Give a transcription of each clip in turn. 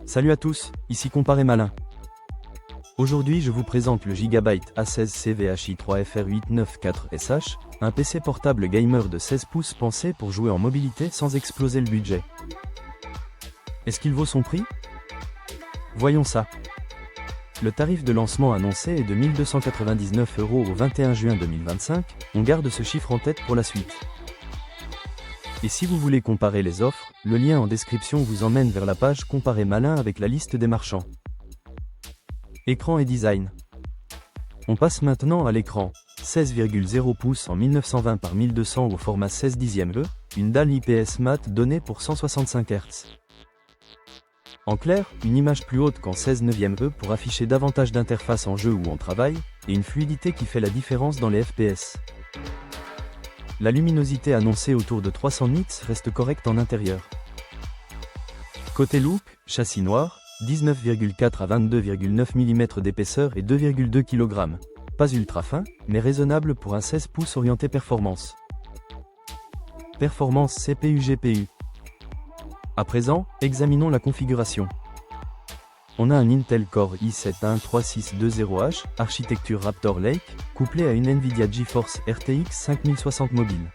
Salut à tous, ici Comparé Malin. Aujourd'hui je vous présente le Gigabyte A16 CVHI 3FR894SH, un PC portable gamer de 16 pouces pensé pour jouer en mobilité sans exploser le budget. Est-ce qu'il vaut son prix? Voyons ça. Le tarif de lancement annoncé est de 1 299 € au 21 juin 2025, on garde ce chiffre en tête pour la suite. Et si vous voulez comparer les offres, le lien en description vous emmène vers la page Comparé Malin avec la liste des marchands. Écran et design. On passe maintenant à l'écran. 16,0 pouces en 1920 par 1200 au format 16 dixième E, une dalle IPS mat donnée pour 165 Hz. En clair, une image plus haute qu'en 16 neuvième E pour afficher davantage d'interface en jeu ou en travail, et une fluidité qui fait la différence dans les FPS. La luminosité annoncée autour de 300 nits reste correcte en intérieur. Côté look, châssis noir, 19,4 à 22,9 mm d'épaisseur et 2,2 kg. Pas ultra fin, mais raisonnable pour un 16 pouces orienté performance. Performance CPU-GPU. À présent, examinons la configuration. On a un Intel Core i7-13620H, architecture Raptor Lake, couplé à une Nvidia GeForce RTX 5060 mobile.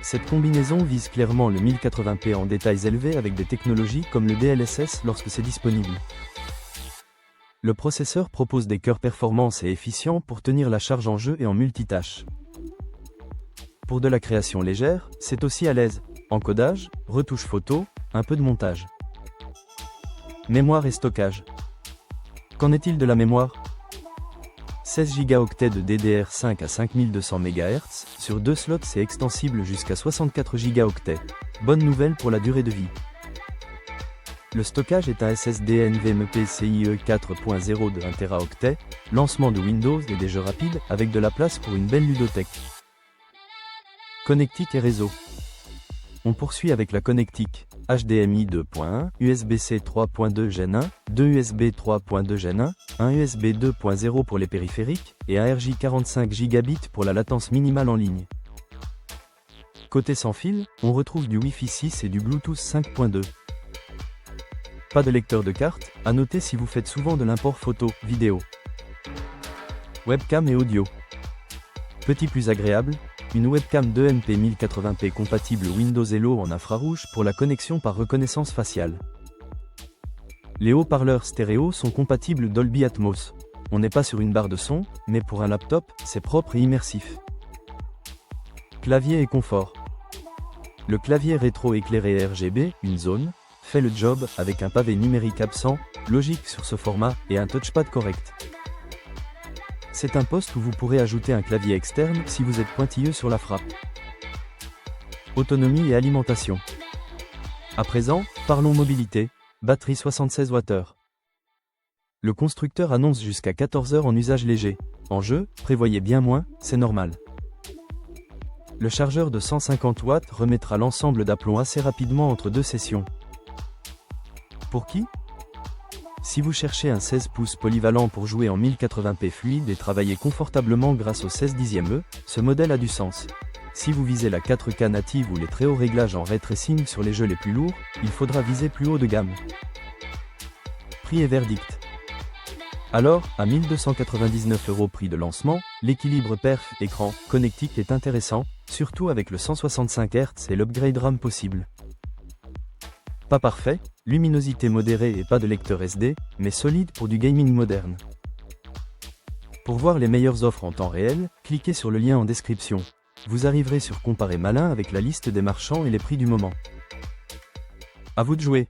Cette combinaison vise clairement le 1080p en détails élevés avec des technologies comme le DLSS lorsque c'est disponible. Le processeur propose des cœurs performants et efficients pour tenir la charge en jeu et en multitâche. Pour de la création légère, c'est aussi à l'aise. Encodage, retouche photo, un peu de montage. Mémoire et stockage. Qu'en est-il de la mémoire? 16 Go de DDR5 à 5200 MHz, sur 2 slots c'est extensible jusqu'à 64 Go. Bonne nouvelle pour la durée de vie. Le stockage est un SSD NVMe PCIe 4.0 de 1 Teraoctet, lancement de Windows et des jeux rapides avec de la place pour une belle ludothèque. Connectique et réseau. On poursuit avec la connectique. HDMI 2.1, USB-C 3.2 Gen 1, 2 USB 3.2 Gen 1, un USB 2.0 pour les périphériques, et un RJ45 Gigabit pour la latence minimale en ligne. Côté sans fil, on retrouve du Wi-Fi 6 et du Bluetooth 5.2. Pas de lecteur de carte, à noter si vous faites souvent de l'import photo, vidéo. Webcam et audio. Petit plus agréable, une webcam 2MP 1080p compatible Windows Hello en infrarouge pour la connexion par reconnaissance faciale. Les haut-parleurs stéréo sont compatibles Dolby Atmos. On n'est pas sur une barre de son, mais pour un laptop, c'est propre et immersif. Clavier et confort. Le clavier rétro-éclairé RGB, une zone, fait le job avec un pavé numérique absent, logique sur ce format, et un touchpad correct. C'est un poste où vous pourrez ajouter un clavier externe si vous êtes pointilleux sur la frappe. Autonomie et alimentation. À présent, parlons mobilité. Batterie 76 Wh. Le constructeur annonce jusqu'à 14 heures en usage léger. En jeu, prévoyez bien moins, c'est normal. Le chargeur de 150 watts remettra l'ensemble d'aplomb assez rapidement entre deux sessions. Pour qui? Si vous cherchez un 16 pouces polyvalent pour jouer en 1080p fluide et travailler confortablement grâce au 16 dixième E, ce modèle a du sens. Si vous visez la 4K native ou les très hauts réglages en ray tracing sur les jeux les plus lourds, il faudra viser plus haut de gamme. Prix et verdict. Alors, à 1 299 € prix de lancement, l'équilibre perf-écran connectique est intéressant, surtout avec le 165 Hz et l'upgrade RAM possible. Pas parfait, luminosité modérée et pas de lecteur SD, mais solide pour du gaming moderne. Pour voir les meilleures offres en temps réel, cliquez sur le lien en description. Vous arriverez sur Comparé Malin avec la liste des marchands et les prix du moment. À vous de jouer!